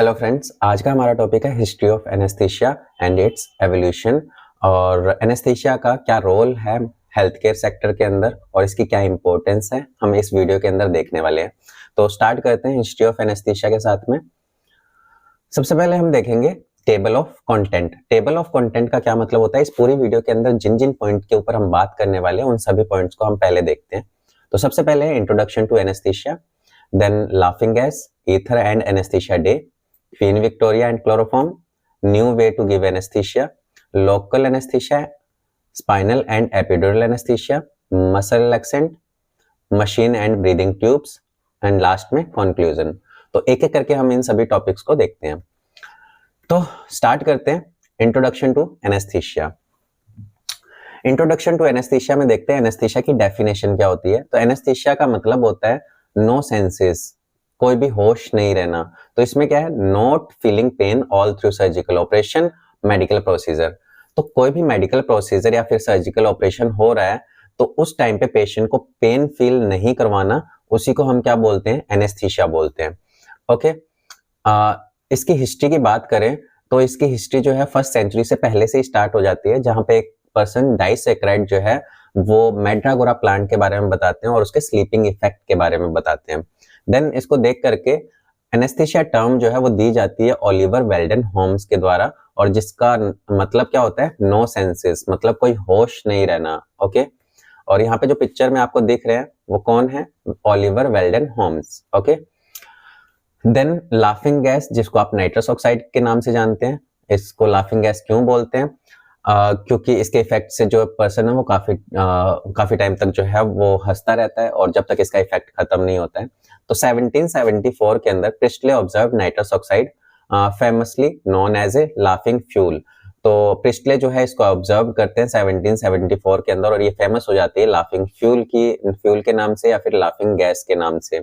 Hello friends, आज का हमारा टॉपिक है history of anaesthesia and it's evolution. और एनेस्थीसिया का क्या रोल है हेल्थ केयर सेक्टर के अंदर और इसकी क्या इंपॉर्टेंस है, हम इस वीडियो के अंदर देखने वाले हैं। तो स्टार्ट करते हैं हिस्ट्री ऑफ एनेस्थीसिया के साथ में। सबसे पहले हम देखेंगे table of content. Table of content का क्या मतलब होता है, इस पूरी वीडियो के अंदर जिन जिन पॉइंट के ऊपर हम बात करने वाले हैं उन सभी पॉइंट्स को हम पहले देखते हैं। तो सबसे पहले है introduction to anaesthesia, then laughing gas, ether and anaesthesia day, Queen Victoria and chloroform, new way to give anesthesia, local anesthesia, spinal and epidural anesthesia, muscle relaxant, machine and breathing tubes, and last में conclusion। तो एक एक करके हम इन सभी topics को देखते हैं। तो स्टार्ट करते हैं introduction to anaesthesia. Introduction to anaesthesia में देखते हैं एनेस्थीसिया की डेफिनेशन क्या होती है। तो एनेस्थीसिया का मतलब होता है नो सेंसेस, कोई भी होश नहीं रहना। तो इसमें क्या है, not feeling pain all through surgical operation, medical procedure. तो कोई भी मेडिकल प्रोसीजर या फिर सर्जिकल ऑपरेशन हो रहा है तो उस टाइम पे पेशेंट को पेन फील नहीं करवाना, उसी को हम क्या बोलते हैं, एनेस्थीसिया बोलते हैं। ओके, इसकी हिस्ट्री की बात करें तो इसकी हिस्ट्री जो है 1st सेंचुरी से पहले से ही स्टार्ट हो जाती है, जहां पे एक पर्सन डाइसैकराइड जो है वो मैड्रागोरा प्लांट के बारे में बताते हैं और उसके स्लीपिंग इफेक्ट के बारे में बताते हैं। देन इसको देख करके एनेस्थीसिया टर्म जो है वो दी जाती है ओलिवर वेल्डन होम्स के द्वारा, और जिसका मतलब क्या होता है, नो सेंसेस, मतलब कोई होश नहीं रहना। ओके, और यहाँ पे जो पिक्चर में आपको दिख रहे हैं वो कौन है, ओलिवर वेल्डन Holmes. Okay, then laughing gas, जिसको आप नाइट्रस ऑक्साइड के नाम से जानते हैं। इसको लाफिंग गैस क्यों बोलते हैं, क्योंकि इसके इफेक्ट से जो पर्सन है वो काफी टाइम तक जो है वो हंसता रहता है और जब तक इसका इफेक्ट खत्म नहीं होता है। तो 1774 के अंदर Priestley observe nitrous oxide, famously known as a laughing fuel. तो प्रिस्टले जो है इसको ऑब्जर्व करते हैं 1774 के अंदर और ये फेमस हो जाती है लाफिंग फ्यूल के नाम से या फिर लाफिंग गैस के नाम से।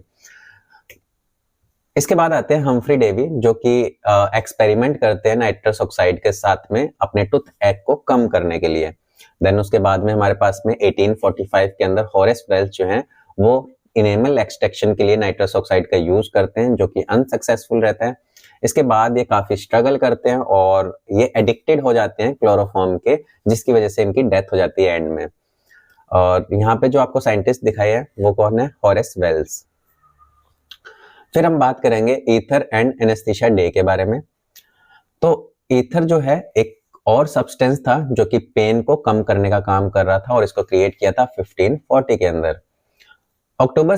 इसके बाद आते हैं हम्फ्री डेवी, जो कि एक्सपेरिमेंट करते हैं नाइट्रस ऑक्साइड के साथ में अपने टूथ एक को कम करने के लिए। देन उसके बाद में हमारे पास में 1845 के अंदर हॉरेस वेल्स जो हैं वो इनेमल एक्सट्रैक्शन के लिए नाइट्रस ऑक्साइड का यूज करते हैं, जो कि अनसक्सेसफुल रहता है। इसके बाद ये काफी स्ट्रगल करते हैं और ये एडिक्टेड हो जाते हैं क्लोरोफॉर्म के, जिसकी वजह से इनकी डेथ हो जाती है एंड में। और यहाँ पे जो आपको साइंटिस्ट दिखाई है वो कौन है, हॉरेस वेल्स। फिर हम बात करेंगे ईथर एंड एनेस्थीसिया डे के बारे में। तो ईथर जो है एक और सब्सटेंस था जो कि पेन को कम करने का काम कर रहा था और इसको क्रिएट किया था 1540 के अंदर। October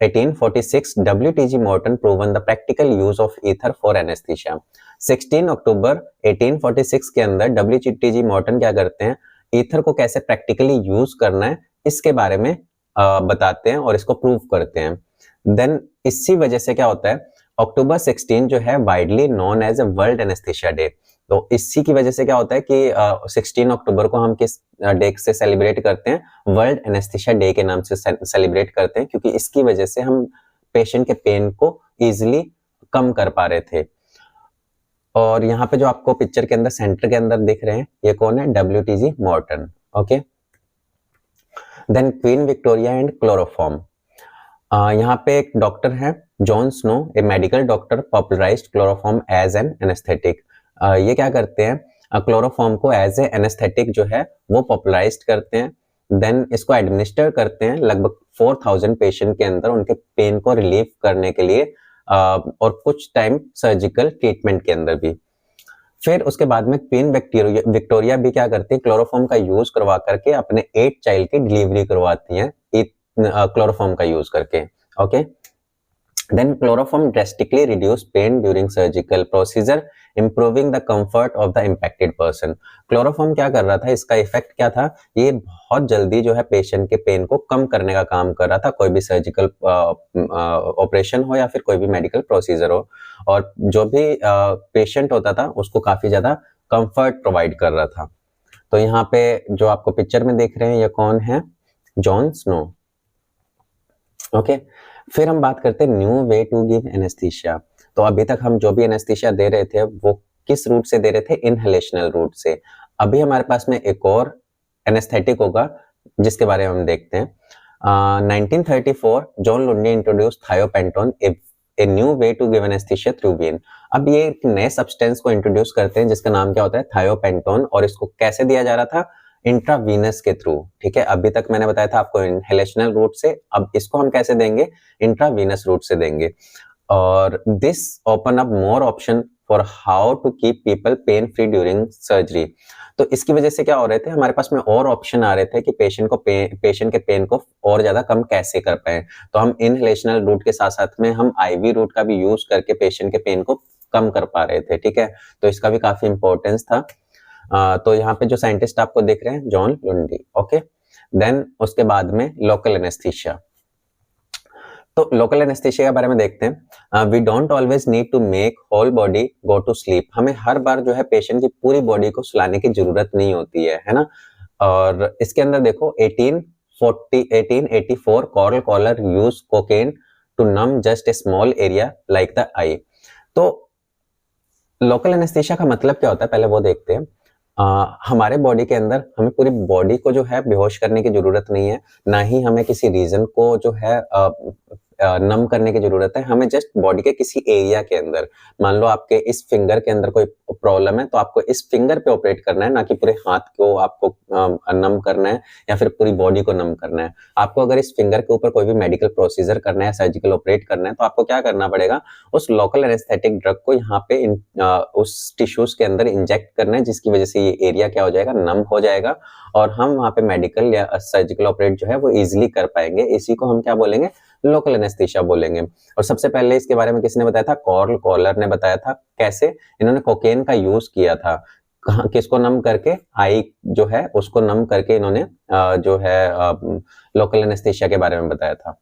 1846 WTG Morton proven the practical use of ether for anaesthesia. 16 October 1846 के अंदर WTG मॉर्टन क्या करते हैं, ईथर को कैसे प्रैक्टिकली यूज करना है इसके बारे में बताते हैं और इसको प्रूव करते हैं। देन इसी वजह से क्या होता है, अक्टूबर 16 जो है widely known as a world anaesthesia day. तो इसी की वजह से क्या होता है कि 16 अक्टूबर को हम किस डे से सेलिब्रेट करते हैं, वर्ल्ड एनेस्थीसिया डे के नाम से सेलिब्रेट करते हैं, क्योंकि इसकी वजह से हम पेशेंट के पेन को इजीली कम कर पा रहे थे। और यहाँ पे जो आपको पिक्चर के अंदर सेंटर के अंदर दिख रहे हैं ये कौन है, WTG Morton. Okay, then Queen Victoria and chloroform. यहाँ पे एक डॉक्टर है John Snow, a medical doctor, popularised chloroform as an anaesthetic. ये क्या करते हैं, क्लोरोफॉर्म को एज ए एनेस्थेटिक जो है वो पॉपुलराइज्ड करते हैं। देन इसको एडमिनिस्टर करते हैं लगभग 4000 पेशेंट के अंदर उनके पेन को रिलीव करने के लिए, और कुछ टाइम सर्जिकल ट्रीटमेंट के अंदर भी। फिर उसके बाद में क्वीन विक्टोरिया भी क्या करती है, क्लोरोफॉर्म का यूज करवा करके अपने 8 चाइल्ड की डिलीवरी करवाती हैं क्लोरोफॉर्म का यूज करके। Okay, then chloroform drastically reduce pain during surgical procedure, improving the comfort of the impacted person. Chloroform क्या कर रहा था, इसका इफेक्ट क्या था, ये बहुत जल्दी जो है पेशेंट के पेन को कम करने का काम कर रहा था, कोई भी सर्जिकल ऑपरेशन हो या फिर कोई भी मेडिकल प्रोसीजर हो, और जो भी पेशेंट होता था उसको काफी ज्यादा कंफर्ट प्रोवाइड कर रहा था। तो यहाँ पे जो आपको पिक्चर में देख रहे हैं ये कौन है, जॉन स्नो। ओके, फिर हम बात करते हैं new way to give anaesthesia. तो अभी तक हम जो भी एनेस्थीसिया दे रहे थे वो किस रूट से दे रहे थे, इनहेलेशनल रूट से। अभी हमारे पास में एक और एनेस्थेटिक होगा जिसके बारे में हम देखते हैं। 1934 John Lundy introduce thiopentone, a new way to give anaesthesia through vein. अब ये एक नए सब्सटेंस को इंट्रोड्यूस करते हैं जिसका नाम क्या होता है, थायोपेंटोन, और इसको कैसे दिया जा रहा था, इंट्रावीनस के थ्रू। ठीक है, अभी तक मैंने बताया था आपको इनहेलेशनल रूट से, अब इसको हम कैसे देंगे, इंट्रावीनस रूट से देंगे। और this open up more option for how to keep people pain free during surgery. तो इसकी वजह से क्या हो रहे थे, हमारे पास में और ऑप्शन आ रहे थे कि पेशेंट के पेन को और ज्यादा कम कैसे कर पाए। तो हम इनहेलेशनल रूट के साथ साथ में हम आईवी रूट का भी यूज करके पेशेंट के पेन को कम कर पा रहे थे। ठीक है, तो इसका भी काफी इंपॉर्टेंस था। तो यहाँ पे जो साइंटिस्ट आपको देख रहे हैं, जॉन लुंडी। ओके, देन उसके बाद में लोकल एनेस्थीसिया। तो लोकल एनेस्थीसिया के बारे में देखते हैं। We don't always need to make whole body go to sleep. हमें हर बार जो है पेशेंट की पूरी बॉडी को सुलाने की जरूरत नहीं होती है ना। और इसके अंदर देखो 1884 Karl Koller use cocaine to numb just a small area like the eye. तो लोकल एनेस्थीसिया का मतलब क्या होता है, पहले वो देखते हैं। हमारे बॉडी के अंदर हमें पूरी बॉडी को जो है बेहोश करने की जरूरत नहीं है, ना ही हमें किसी रीजन को जो है नम करने की जरूरत है। हमें जस्ट बॉडी के किसी एरिया के अंदर, मान लो आपके इस फिंगर के अंदर कोई प्रॉब्लम है तो आपको इस फिंगर पे ऑपरेट करना है, ना कि पूरे हाथ को आपको नम करना है या फिर पूरी बॉडी को नम करना है। आपको अगर इस फिंगर के ऊपर कोई भी मेडिकल प्रोसीजर करना है, सर्जिकल ऑपरेट करना है, तो आपको क्या करना पड़ेगा, उस लोकल एनेस्थेटिक ड्रग को यहाँ पे उस टिश्यूज के अंदर इंजेक्ट करना है, जिसकी वजह से ये एरिया क्या हो जाएगा, नम हो जाएगा, और हम वहाँ पे मेडिकल या सर्जिकल ऑपरेट जो है वो इजिली कर पाएंगे। इसी को हम क्या बोलेंगे, लोकल एनेस्थीसिया बोलेंगे। और सबसे पहले इसके बारे में किसने बताया था, कॉर्ल कॉलर ने बताया था। कैसे, इन्होंने कोकेन का यूज किया था, किसको नम करके, आई जो है उसको नम करके इन्होंने जो है लोकल एनेस्थीसिया के बारे में बताया था।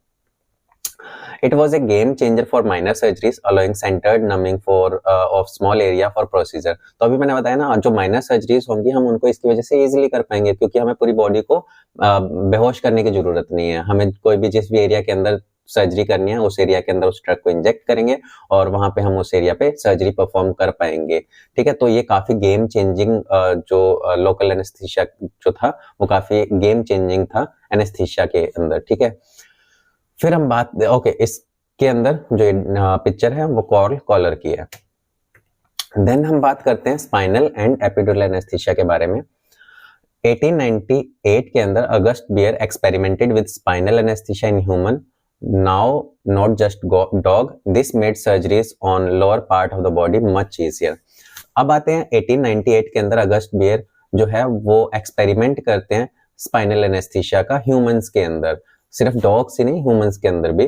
It was a game changer for minor surgeries, allowing centered numbing of small area for procedure. तो अभी मैंने बताया ना, जो माइनर सर्जरीज होंगी हम उनको इसकी वजह से इजीली कर पाएंगे, क्योंकि हमें पूरी बॉडी को बेहोश करने की जरूरत नहीं है। हमें कोई भी जिस भी एरिया के अंदर सर्जरी करनी है, उस एरिया के अंदर उस ड्रग को इंजेक्ट करेंगे और वहां पे हम उस एरिया पे सर्जरी परफॉर्म कर पाएंगे। ठीक है, तो ये काफी गेम चेंजिंग जो लोकल एनेस्थीसिया जो था वो काफी गेम चेंजिंग था एनेस्थीसिया के अंदर। ठीक है, फिर हम बात इसके अंदर जो पिक्चर है वो कॉर्ल कॉलर की है। देन हम बात करते हैं स्पाइनल एंड एपिड्यूरल एनेस्थीसिया के बारे में। 1898 के अंदर August Bier experimented with spinal anaesthesia in human, now not just dog. This made surgeries on lower part of the body much easier. अब आते हैं 1898 के अंदर अगस्ट बियर जो है वो एक्सपेरिमेंट करते हैं स्पाइनल एनेस्थीसिया का ह्यूमंस के अंदर, सिर्फ डॉग्स ही नहीं, ह्यूमंस के अंदर भी।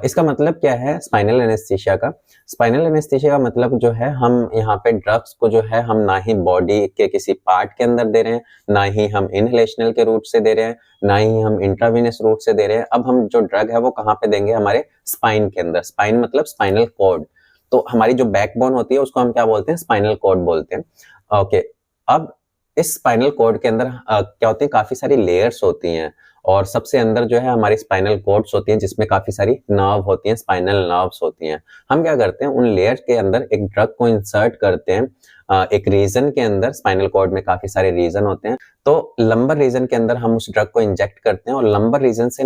इसका मतलब क्या है स्पाइनल एनेस्थीसिया का, स्पाइनल एनेस्थीसिया का मतलब जो है, हम यहाँ पे ड्रग्स को जो है हम ना ही बॉडी के किसी पार्ट के अंदर दे रहे हैं, ना ही हम इनहेलेशनल के रूट से दे रहे हैं, ना ही हम इंट्रावीनस रूट से दे रहे हैं। अब हम जो ड्रग है वो कहाँ पे देंगे, हमारे स्पाइन के अंदर। स्पाइन मतलब स्पाइनल कॉर्ड, तो हमारी जो बैकबोन होती है उसको हम क्या बोलते हैं, स्पाइनल कॉर्ड बोलते हैं। ओके, अब इस स्पाइनल कॉर्ड के अंदर क्या होती है, काफी सारी लेयर्स होती हैं, और सबसे अंदर जो है हमारी स्पाइनल कॉर्ड्स होती हैं जिसमें काफी सारी नर्व होती हैं, स्पाइनल नर्व्स होती हैं। हम क्या करते हैं, उन लेयर्स के अंदर एक ड्रग को इंसर्ट करते हैं एक रीजन के अंदर। स्पाइनल कॉर्ड में काफी सारे रीजन होते हैं, तो लंबर रीजन के अंदर हम उस ड्रग को इंजेक्ट करते हैं, और लंबर रीजन से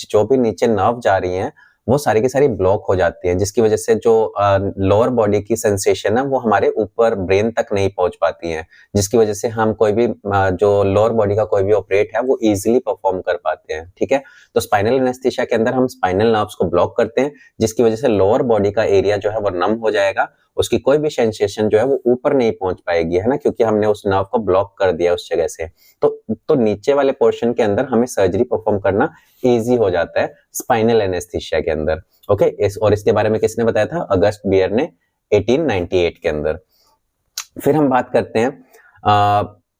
जो भी नीचे नर्व जा रही हैं वो सारी की सारी ब्लॉक हो जाती है, जिसकी वजह से जो लोअर बॉडी की सेंसेशन है वो हमारे ऊपर ब्रेन तक नहीं पहुंच पाती है, जिसकी वजह से हम कोई भी जो लोअर बॉडी का कोई भी ऑपरेट है वो इजीली परफॉर्म कर पाते हैं। ठीक है, तो स्पाइनल एनेस्थीसिया के अंदर हम स्पाइनल नर्व्स को ब्लॉक करते हैं, जिसकी वजह से लोअर बॉडी का एरिया जो है वो नम हो जाएगा, उसकी कोई भी सेंसेशन जो है वो ऊपर नहीं पहुंच पाएगी, है ना, क्योंकि हमने उस नर्व को ब्लॉक कर दिया उस जगह से। तो नीचे वाले पोर्शन के अंदर हमें सर्जरी परफॉर्म करना इजी हो जाता है स्पाइनल एनेस्थीसिया के अंदर। ओके, और इसके बारे में किसने बताया था, अगस्ट बियर ने 1898 के अंदर। फिर हम बात करते हैं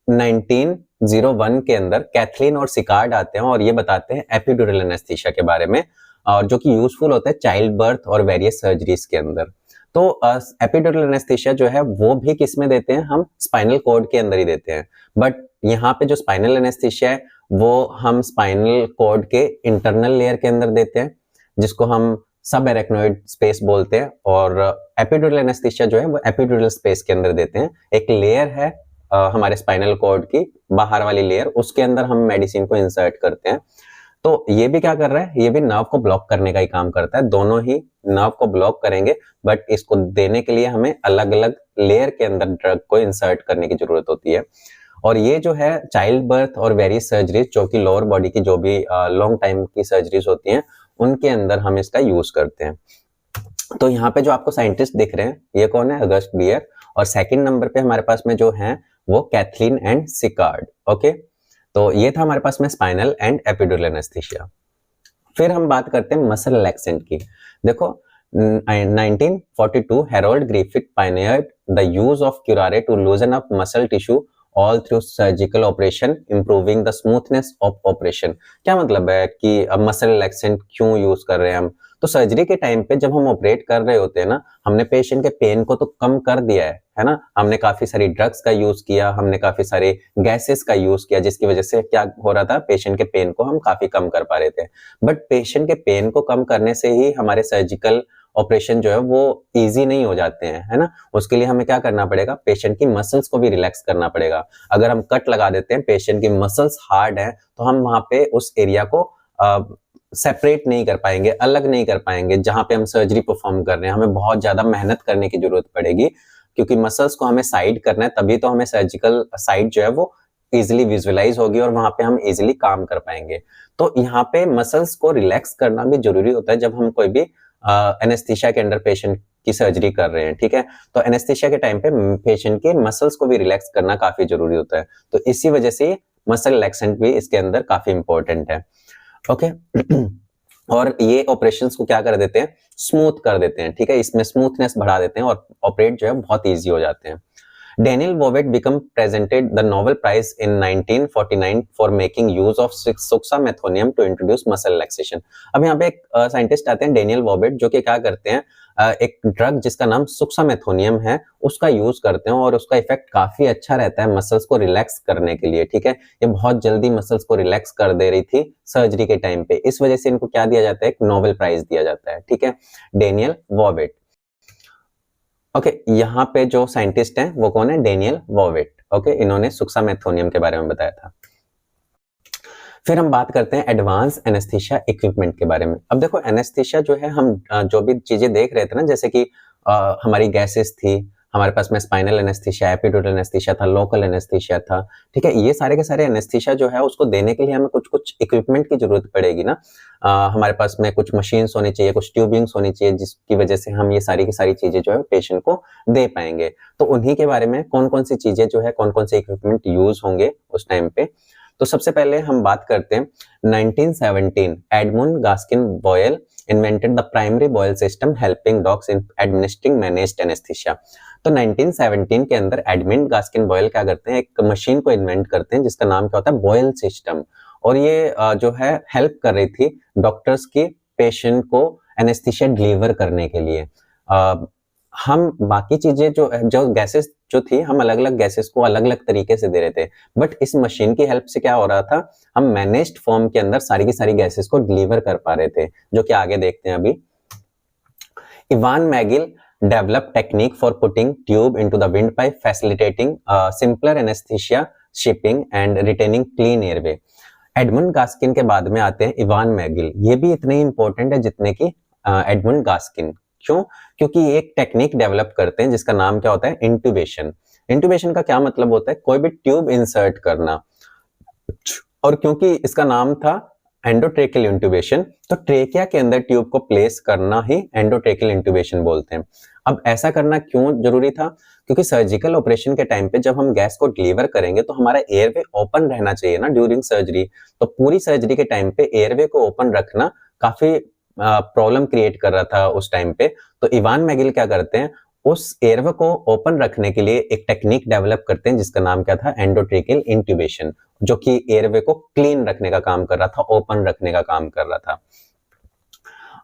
1901 के अंदर कैथलीन और सिकार्ड आते हैं और ये बताते हैं एपिड्यूरल एनेस्थीसिया के बारे में, और जो कि यूजफुल होता है चाइल्ड बर्थ और वेरियस सर्जरीज के अंदर। तो एपिड्यूरल एनेस्थीसिया जो है वो भी किस में देते हैं, हम स्पाइनल कॉर्ड के अंदर ही देते हैं, बट यहाँ पे जो स्पाइनल एनेस्थीसिया है वो हम स्पाइनल कॉर्ड के इंटरनल लेयर के अंदर देते हैं, जिसको हम सब एरेक्नोइड स्पेस बोलते हैं, और एपिड्यूरल एनेस्थीसिया जो है वो एपिड्यूरल स्पेस के अंदर देते हैं। एक लेयर है हमारे स्पाइनल कॉर्ड की बाहर वाली लेयर, उसके अंदर हम मेडिसिन को इंसर्ट करते हैं। तो ये भी क्या कर रहा है, ये भी नर्व को ब्लॉक करने का ही काम करता है, दोनों ही नर्व को ब्लॉक करेंगे, बट इसको देने के लिए हमें अलग अलग लेयर के अंदर ड्रग को इंसर्ट करने की जरूरत होती है। और ये जो है चाइल्ड बर्थ और वेरियस सर्जरीज, जो कि लोअर बॉडी की जो भी लॉन्ग टाइम की सर्जरीज होती हैं, उनके अंदर हम इसका यूज करते हैं। तो यहाँ पे जो आपको साइंटिस्ट दिख रहे हैं, ये कौन है, अगस्ट बियर, और सेकंड नंबर पे हमारे पास में जो है वो कैथलीन एंड सिकार्ड। ओके, तो ये था हमारे पास में स्पाइनल एंड एपिड्यूरल एनेस्थीसिया। फिर हम बात करते हैं मसल रिलैक्सेंट की। देखो 1942 Harold Griffith pioneered the use of curare to loosen up muscle tissue all through surgical operation improving the smoothness of operation. क्या मतलब है कि अब मसल रिलैक्सेंट क्यों यूज कर रहे हैं हम? तो सर्जरी के टाइम पे जब हम ऑपरेट कर रहे होते हैं ना, हमने पेशेंट के पेन को तो कम कर दिया है ना, हमने काफी सारी ड्रग्स का यूज किया, हमने काफी सारे गैसेस का यूज किया, जिसकी वजह से क्या हो रहा था, पेशेंट के पेन को हम काफी कम कर पा रहे थे। बट पेशेंट के पेन को कम करने से ही हमारे सर्जिकल ऑपरेशन जो है वो इजी नहीं हो जाते हैं, है ना। उसके लिए हमें क्या करना पड़ेगा, पेशेंट की मसल्स को भी रिलैक्स करना पड़ेगा। अगर हम कट लगा देते हैं, पेशेंट की मसल्स हार्ड है, तो हम वहां पे उस एरिया को सेपरेट नहीं कर पाएंगे, अलग नहीं कर पाएंगे। जहां पे हम सर्जरी परफॉर्म कर रहे हैं, हमें बहुत ज्यादा मेहनत करने की जरूरत पड़ेगी, क्योंकि मसल्स को हमें साइड करना है, तभी तो हमें सर्जिकल साइड जो है वो इजिली विजुअलाइज होगी और वहां पे हम इजिली काम कर पाएंगे। तो यहाँ पे मसल्स को रिलैक्स करना भी जरूरी होता है जब हम कोई भी एनेस्थीसिया के अंडर पेशेंट की सर्जरी कर रहे हैं, ठीक है। तो एनेस्थीसिया के टाइम पे पेशेंट के मसल्स को भी रिलैक्स करना काफी जरूरी होता है, तो इसी वजह से मसल रिलैक्सेंट भी इसके अंदर काफी इंपॉर्टेंट है। ओके और ये ऑपरेशंस को क्या कर देते हैं, स्मूथ कर देते हैं, ठीक है, इसमें स्मूथनेस बढ़ा देते हैं और ऑपरेट जो है बहुत इजी हो जाते हैं। Daniel Wovett became presented the Nobel Prize in 1949 for making use of suxamethonium to introduce muscle relaxation। अब यहाँ पे एक साइंटिस्ट आते हैं डेनियल वॉबेट, जो कि क्या करते हैं, एक ड्रग जिसका नाम सुक्सामेथोनियम है उसका यूज करते हैं और उसका इफेक्ट काफी अच्छा रहता है मसल्स को रिलैक्स करने के लिए, ठीक है। ये बहुत जल्दी मसल्स को रिलैक्स कर दे रही थी सर्जरी के टाइम पे, इस वजह से इनको क्या दिया जाता है, एक नोबेल प्राइज दिया जाता है, ठीक है, डेनियल वॉबेट। ओके यहाँ पे जो साइंटिस्ट हैं वो कौन है, डेनियल वॉवेट। ओके इन्होंने सुक्सामेथोनियम के बारे में बताया था। फिर हम बात करते हैं एडवांस एनेस्थीसिया इक्विपमेंट के बारे में। अब देखो एनेस्थीसिया जो है, हम जो भी चीजें देख रहे थे ना, जैसे कि हमारी गैसेस थी, हमारे पास में स्पाइनल एनेस्थीसिया, एपिड्यूरल एनेस्थीसिया था, लोकल एनेस्थीसिया था, ठीक है। ये सारे के सारे एनेस्थीसिया जो है उसको देने के लिए हमें कुछ कुछ इक्विपमेंट की जरूरत पड़ेगी ना। हमारे पास में कुछ मशीन्स होनी चाहिए, कुछ ट्यूबिंग्स होनी चाहिए, जिसकी वजह से हम ये सारी की सारी चीजें जो है पेशेंट को दे पाएंगे। तो उन्हीं के बारे में कौन कौन सी चीजें जो है, कौन कौन से इक्विपमेंट यूज होंगे उस टाइम पे। तो सबसे पहले हम बात करते हैं 1917 Edmund Gaskin Boyle invented the primary Boyle system helping dogs in administering managed anaesthesia. तो 1917 के अंदर एडमिंड गास्किन बॉयल क्या करते हैं, एक मशीन को इन्वेंट करते हैं जिसका नाम क्या होता है, बॉयल सिस्टम। और ये जो है हेल्प कर रही थी डॉक्टर्स की पेशेंट को एनेस्थीसिया डिलीवर करने के लिए। हम बाकी चीजें जो गैसेस जो थी, हम अलग अलग गैसेस को अलग अलग तरीके से दे रहे थे, बट इस मशीन की हेल्प से क्या हो रहा था, हम मैनेज्ड फॉर्म के अंदर सारी की सारी गैसेस को डिलीवर कर पा रहे थे, जो कि आगे देखते हैं अभी। Ivan McGill developed technique for putting tube into the windpipe facilitating simpler anesthesia shipping and retaining clean airway। Edmund Gaskin के बाद में आते हैं इवान मैगिल। ये भी इतने इंपॉर्टेंट है जितने की एडमंड गास्किन। क्यों? क्योंकि ये एक टेक्निक डेवलप करते हैं जिसका नाम क्या होता है, इंट्यूबेशन। इंट्यूबेशन का क्या मतलब होता है, कोई भी ट्यूब इंसर्ट करना। और क्योंकि इसका नाम था एंडोट्रेकियल इंट्यूबेशन, तो ट्रेकिया के अंदर ट्यूब को प्लेस करना ही एंडोट्रेकियल इंट्यूबेशन बोलते हैं। अब ऐसा करना क्यों जरूरी था, क्योंकि सर्जिकल ऑपरेशन के टाइम पे जब हम गैस को डिलीवर करेंगे तो हमारा एयरवे ओपन रहना चाहिए ना ड्यूरिंग सर्जरी। तो पूरी सर्जरी के टाइम पे एयरवे को ओपन रखना काफी प्रॉब्लम क्रिएट कर रहा था उस टाइम पे। तो इवान मैगिल क्या करते हैं, उस एयरवे को ओपन रखने के लिए एक टेक्निक डेवलप करते हैं जिसका नाम क्या था, एंडोट्रेकियल इंट्यूबेशन, जो कि एयरवे को क्लीन रखने का काम कर रहा था, ओपन रखने का काम कर रहा था।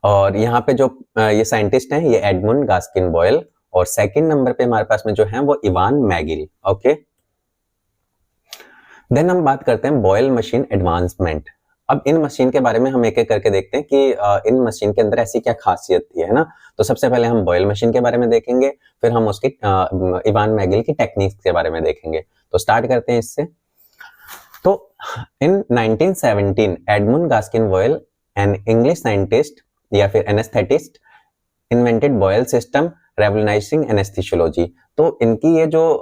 और यहाँ पे जो ये साइंटिस्ट हैं, ये एडमंड गास्किन बॉयल, और सेकंड नंबर पे हमारे पास में जो है वो इवान मैगिल। ओके देन हम बात करते हैं बॉयल मशीन एडवांसमेंट। अब इन मशीन के बारे में हम एक एक करके देखते हैं कि इन मशीन के अंदर ऐसी क्या खासियत थी, है ना। तो सबसे पहले हम बॉयल मशीन के बारे में देखेंगे, फिर हम उसकी इवान मैगिल की टेक्निक्स के बारे में देखेंगे। तो स्टार्ट करते हैं इससे। तो in 1917 Edmund Gaskin Boyle an English scientist या फिर anaesthetist invented Boyle system revolutionising anaesthesiology. तो इनकी ये जो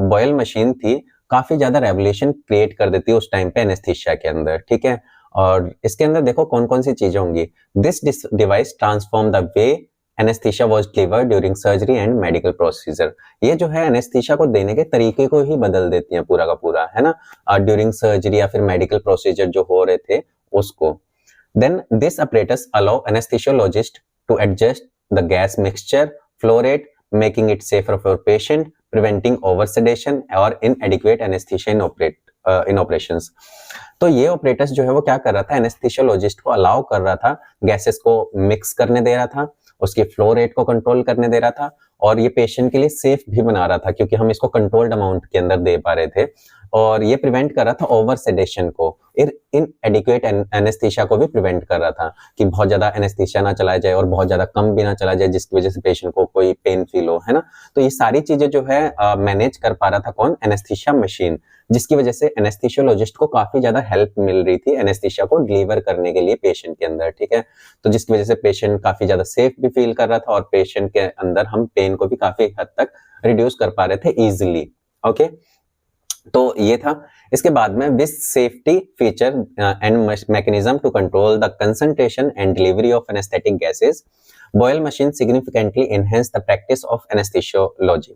बॉयल मशीन थी काफी ज्यादा रेवोल्यूशन क्रिएट कर देती है उस टाइम पे एनेस्थीसिया के अंदर, ठीक है। और इसके अंदर देखो कौन कौन सी चीजें होंगी। This device transform the way anaesthesia was delivered during surgery and medical procedure. ये जो है एनेस्थीसिया को देने के तरीके को ही बदल देती है पूरा का पूरा, है ना, ड्यूरिंग सर्जरी या फिर मेडिकल प्रोसीजर जो हो रहे थे उसको। Then this apparatus allow anesthesiologist to adjust the gas mixture, flow rate, making it safer for patient, preventing oversedation or inadequate anesthesia in operations. तो ये ऑपरेटर्स जो है वो क्या कर रहा था, एनेस्थीसियोलॉजिस्ट को अलाउ कर रहा था, गैसेस को मिक्स करने दे रहा था, उसकी फ्लो रेट को कंट्रोल करने दे रहा था और ये पेशेंट के लिए सेफ भी बना रहा था क्योंकि हम इसको कंट्रोल्ड अमाउंट के अंदर दे पा रहे थे। और ये प्रिवेंट कर रहा था ओवर सेडेशन को, इनएडिक्वेट एनेस्थीसिया को भी प्रिवेंट कर रहा था कि बहुत ज्यादा एनेस्थीसिया ना चलाया जाए और बहुत ज्यादा कम भी ना चला जाए जिसकी वजह से पेशेंट को कोई पेन फील हो, है ना। तो ये सारी चीजें जो है मैनेज कर पा रहा था कौन, एनेस्थीसिया मशीन, जिसकी वजह से एनेस्थीसियोलॉजिस्ट को काफी ज्यादा हेल्प मिल रही थी एनेस्थीसिया को डिलीवर करने के लिए पेशेंट के अंदर, ठीक है। तो जिसकी वजह से पेशेंट काफी ज्यादा सेफ भी फील कर रहा था और पेशेंट के अंदर हम पेन को भी काफी हद तक रिड्यूस कर पा रहे थे इजिली, ओके। तो ये था। इसके बाद में with safety feature and mechanism to control the concentration and delivery of anaesthetic gases, Boyle machine significantly enhance the practice of anaesthesiology.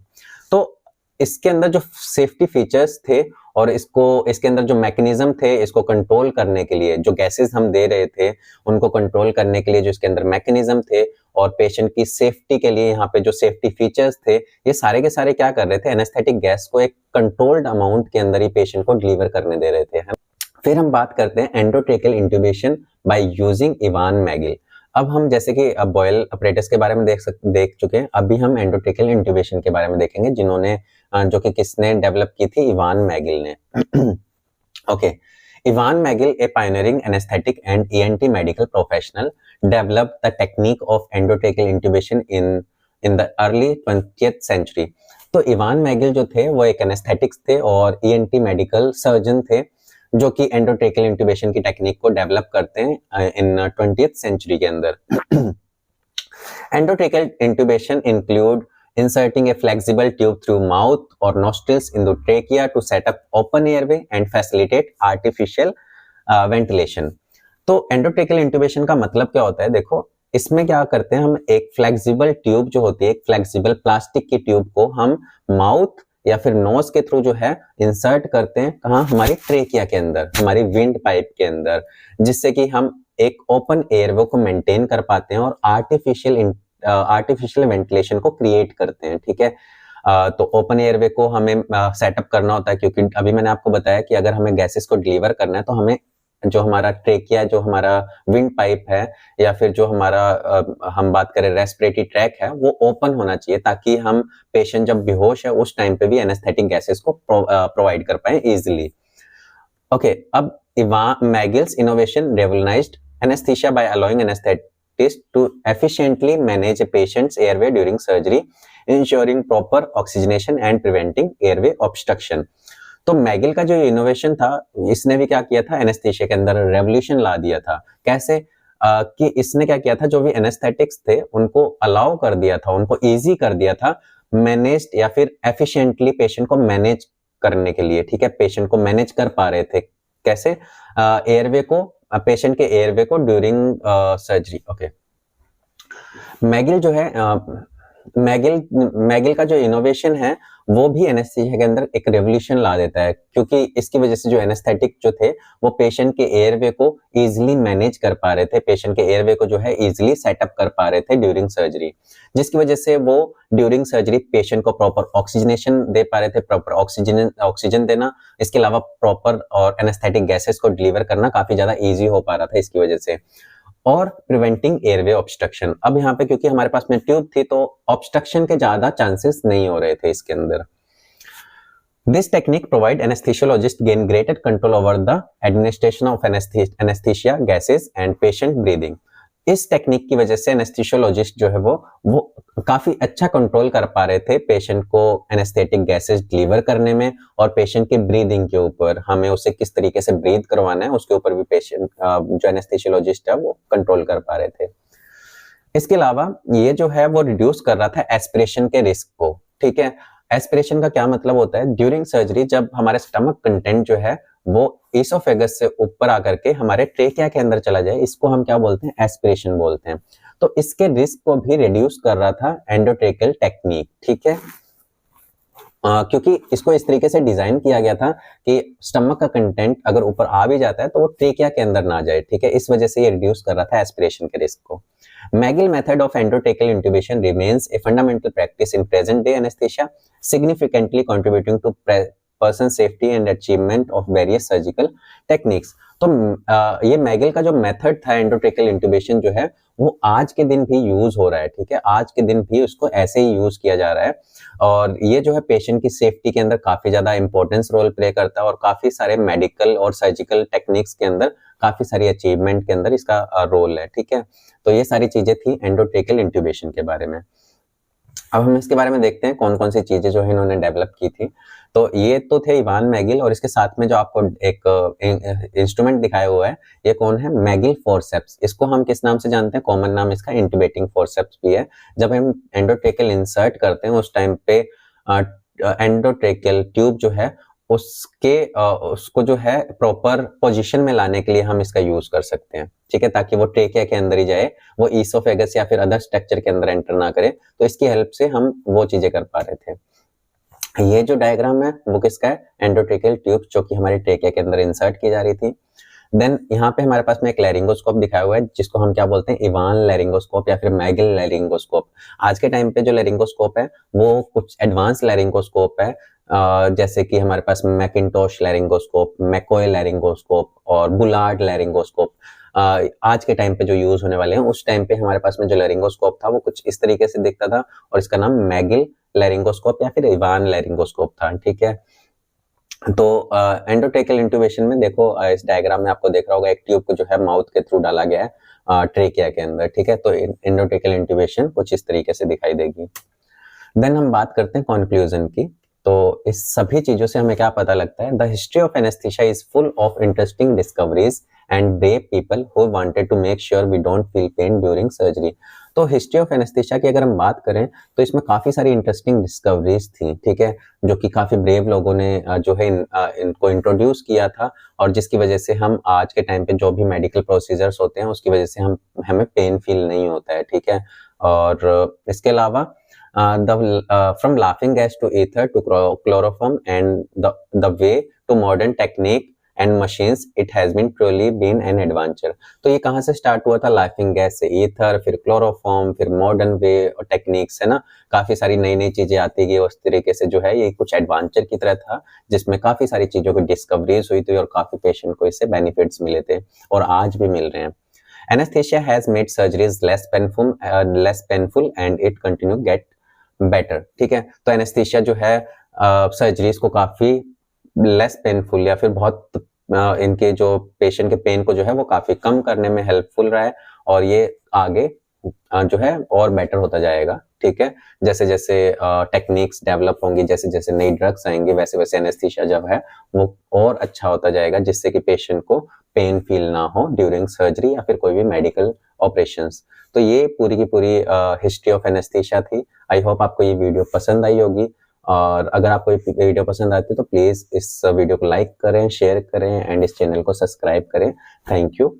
तो इसके अंदर जो सेफ्टी फीचर्स थे और इसके अंदर जो मैकेनिज्म थे इसको कंट्रोल करने के लिए, जो गैसेस हम दे रहे थे उनको कंट्रोल करने के लिए जो इसके अंदर मैकेनिज्म थे और पेशेंट की सेफ्टी के लिए यहाँ पे जो सेफ्टी फीचर्स थे, ये सारे के सारे क्या कर रहे थे, एनेस्थेटिक गैस को एक कंट्रोल्ड अमाउंट के अंदर ही पेशेंट को डिलीवर करने दे रहे थे। फिर हम बात करते हैं endotracheal intubation by using Ivan McGill. अब हम जैसे कि अब बॉयल अपरेटस के बारे में देख चुके हैं, अभी हम एंडोट्रेकियल इंट्यूबेशन के बारे में देखेंगे जिन्होंने जो कि किसने डेवलप की थी, इवान मैगिल ने। Okay, Ivan Magill, a pioneering anaesthetic and ENT medical professional, developed the technique of endotracheal intubation in the early 20th century. तो इवान मैगिल जो थे वो एक एनेस्थेटिक्स थे और ईएनटी मेडिकल सर्जन थे जो कि एंडोट्रेकियल इंट्यूबेशन की टेक्निक को डेवलप करते हैं इन 20th सेंचुरी के अंदर। Endotracheal intubation include inserting a flexible tube through mouth or nostrils in the trachea to set up open airway and facilitate artificial ventilation। तो एंडोट्रेकियल इंट्यूबेशन का मतलब क्या होता है, देखो इसमें क्या करते हैं हम, एक फ्लेक्सिबल ट्यूब जो होती है, एक फ्लेक्सिबल प्लास्टिक की ट्यूब को हम माउथ या फिर नोज के थ्रू जो है इंसर्ट करते हैं, कहाँ, हमारी ट्रेकिया के अंदर, हमारी विंड पाइप के अंदर, जिससे कि हम एक ओपन एयरवे को मेंटेन कर पाते हैं और आर्टिफिशियल वेंटिलेशन को क्रिएट करते हैं, ठीक है। तो ओपन एयरवे को हमें सेटअप करना होता है क्योंकि अभी मैंने आपको बताया कि अगर हमें गैसेस को डिलीवर करना है तो हमें जो हमारा ट्रेकिया, जो हमारा विंड पाइप है या फिर जो हमारा हम बात करें रेस्पिरेटरी ट्रैक है, वो ओपन होना चाहिए ताकि हम पेशेंट जब बेहोश है उस टाइम पे भी एनेस्थेटिक गैसेस को प्रोवाइड कर पाए इजिली। ओके, अब Ivan Magill's innovation revolutionised anaesthesia by allowing anaesthetist to efficiently manage a patient's airway during surgery, ensuring proper oxygenation and preventing airway obstruction। तो मैगिल का जो इनोवेशन था, इसने भी क्या किया था, एनेस्थीसिया के अंदर रेवोल्यूशन ला दिया था। कैसे कि इसने क्या किया था, जो भी एनेस्थेटिक्स थे उनको अलाउ कर दिया था, उनको इजी कर दिया था मैनेज्ड या फिर एफिशिएंटली पेशेंट को मैनेज करने के लिए, ठीक है। पेशेंट को मैनेज कर पा रहे थे कैसे, एयरवे को, पेशेंट के एयरवे को ड्यूरिंग सर्जरी। ओके, मैगिल जो है मैगिल का जो इनोवेशन है वो भी एनेस्थीसिया के अंदर एक रेवोल्यूशन ला देता है क्योंकि इसकी वजह से जो एनेस्थेटिक जो थे वो पेशेंट के एयरवे को इजीली मैनेज कर पा रहे थे, पेशेंट के एयरवे को जो है इजीली सेटअप कर पा रहे थे ड्यूरिंग सर्जरी, जिसकी वजह से वो ड्यूरिंग सर्जरी पेशेंट को प्रॉपर ऑक्सीजनेशन दे पा रहे थे। प्रॉपर ऑक्सीजन देना, इसके अलावा प्रॉपर और एनेस्थेटिक गैसेस को डिलीवर करना काफी ज्यादा ईजी हो पा रहा था इसकी वजह से। और प्रिवेंटिंग एयरवे ऑब्स्ट्रक्शन, अब यहाँ पे क्योंकि हमारे पास में ट्यूब थी तो ऑब्स्ट्रक्शन के ज्यादा चांसेस नहीं हो रहे थे इसके अंदर। This technique provide anesthesiologist gain greater control over the administration of anesthesia gases and patient breathing। इस टेक्निक की वजह से एनेस्थीसियोलॉजिस्ट जो है वो काफी अच्छा कंट्रोल कर पा रहे थे पेशेंट को एनेस्थेटिक गैसेस डिलीवर करने में, और पेशेंट की ब्रीदिंग के ऊपर, हमें उसे किस तरीके से ब्रीथ करवाना है उसके ऊपर भी पेशेंट जो एनेस्थीसियोलॉजिस्ट है वो कंट्रोल कर पा रहे थे। इसके अलावा ये जो है वो रिड्यूस कर रहा था एस्पिरेशन के रिस्क को। ठीक है, एस्पिरेशन का क्या मतलब होता है, ड्यूरिंग सर्जरी जब हमारे स्टमक कंटेंट जो है वो इसोफेगस से ऊपर आकर के हमारे ट्रेकिया के अंदर चला जाए, इसको हम क्या बोलते हैं, एस्पिरेशन बोलते हैं। तो इसके रिस्क को भी रिड्यूस कर रहा था एंडोट्रेकियल टेक्निक। ठीक है, क्योंकि इसको इस तरीके से डिजाइन किया गया था कि स्टमक का कंटेंट अगर ऊपर आ भी जाता है तो वो ट्रेकिया के अंदर ना जाए। ठीक है, इस वजह से ये रिड्यूस कर रहा था एस्पिरेशन के रिस्क को। Magill method of endotracheal intubation remains a fundamental practice in present day anesthesia, significantly contributing to person safety and achievement of various surgical techniques. तो ये मैगिल का जो मेथड था एंडोट्रेकियल इंट्यूबेशन जो है वो आज के दिन भी यूज हो रहा है। ठीक है, आज के दिन भी उसको ऐसे ही यूज किया जा रहा है, और ये जो है पेशेंट की सेफ्टी के अंदर काफी ज्यादा इंपॉर्टेंस रोल प्ले करता है, और काफी सारे मेडिकल और सर्जिकल टेक्निक्स के अंदर काफी सारी अचीवमेंट के अंदर इसका रोल है। ठीक है, तो ये सारी चीजें थी एंडोट्रेकियल इंट्यूबेशन के बारे में। अब हम इसके बारे में देखते हैं कौन कौन सी चीजें जो है इन्होंने डेवलप की थी। तो ये तो थे इवान मैगिल, और इसके साथ में जो आपको एक इंस्ट्रूमेंट दिखाया हुआ है, ये कौन है, मैगिल फोर्सेप्स। इसको हम किस नाम से जानते हैं, कॉमन नाम इसका इंट्यूबेटिंग फोर्सेप्स भी है। जब हम एंडोट्रेकियल इंसर्ट करते हैं उस टाइम पे एंडोट्रेकियल ट्यूब जो है उसको जो है प्रॉपर पोजीशन में लाने के लिए हम इसका यूज कर सकते हैं। ठीक है, ताकि वो ट्रेकिया के अंदर ही जाए, वो ईसोफेगस या फिर अदर स्ट्रक्चर के अंदर एंटर ना करे। तो इसकी हेल्प से हम वो चीजें कर पा रहे थे। ये जो डायग्राम है वो किसका है, एंडोट्रेकियल ट्यूब जो कि हमारी ट्रेकिया के अंदर इंसर्ट की जा रही थी। देन यहाँ पे हमारे पास में एक लैरिंगोस्कोप दिखाया हुआ है, जिसको हम क्या बोलते हैं, इवान लैरिंगोस्कोप या फिर मैगिल लैरिंगोस्कोप। आज के टाइम पे जो लैरिंगोस्कोप है वो कुछ एडवांस लैरिंगोस्कोप है, जैसे कि हमारे पास मैकिंटोश लैरिंगोस्कोप, मैकोय लैरिंगोस्कोप और बुलार्ड लैरिंगोस्कोप आज के टाइम पे जो यूज होने वाले हैं। उस टाइम पे हमारे पास में जो लैरिंगोस्कोप था वो कुछ इस तरीके से दिखता था, और इसका नाम मैगिल लैरिंगोस्कोप या फिर इवान लैरिंगोस्कोप था। ठीक है, तो एंडोट्रेकियल इंट्यूबेशन में देखो, इस डायग्राम में आपको देख रहा होगा एक ट्यूब को जो है माउथ के थ्रू डाला गया है ट्रेकिया के अंदर। ठीक है, तो एंडोट्रेकियल इंट्यूबेशन कुछ इस तरीके से दिखाई देगी। देन हम बात करते हैं कंक्लूजन की। तो इस सभी चीजों से हमें क्या पता लगता है, the history of anaesthesia is full of interesting discoveries and brave people who wanted to make sure we don't feel pain during surgery. तो हिस्ट्री ऑफ एनेस्थीसिया की अगर हम बात करें तो इसमें काफी सारी इंटरेस्टिंग डिस्कवरीज थी। ठीक है, जो कि काफी ब्रेव लोगों ने जो है इनको इंट्रोड्यूस किया था, और जिसकी वजह से हम आज के टाइम पे जो भी मेडिकल प्रोसीजर्स होते हैं उसकी वजह से हमें पेन फील नहीं होता है। ठीक है, और इसके अलावा from laughing gas to ether to chloroform and the way to modern technique and machines, it has been truly been an adventure। तो ये कहाँ से स्टार्ट हुआ था, लाफिंग गैस से ईथर, फिर क्लोरोफॉर्म, फिर मॉडर्न वे और टेक्निक्स है ना, काफी सारी नई नई चीजें आती गई। उस तरीके से जो है ये कुछ एडवेंचर की तरह था, जिसमें काफी सारी चीजों की डिस्कवरीज हुई थी और काफी पेशेंट को इससे बेनिफिट्स मिले थे और आज भी मिल रहे हैं। Anesthesia has made surgeries less painful and it continue get better. ठीक है, तो एनेस्थीसिया जो है सर्जरीज को काफी लेस पेनफुल या फिर बहुत इनके जो पेशेंट के पेन को जो है वो काफी कम करने में हेल्पफुल रहा है, और ये आगे जो है और बेटर होता जाएगा। ठीक है, जैसे जैसे टेक्निक्स डेवलप होंगी, जैसे जैसे नई ड्रग्स आएंगे, वैसे वैसे एनेस्थीसिया जो है वो और अच्छा होता जाएगा, जिससे कि पेशेंट को पेन फील ना हो ड्यूरिंग सर्जरी या फिर कोई भी मेडिकल ऑपरेशंस। तो ये पूरी की पूरी हिस्ट्री ऑफ एनेस्थीसिया थी। आई होप आपको ये वीडियो पसंद आई होगी, और अगर आपको ये वीडियो पसंद आती है तो प्लीज इस वीडियो को लाइक करें, शेयर करें एंड इस चैनल को सब्सक्राइब करें। Thank you.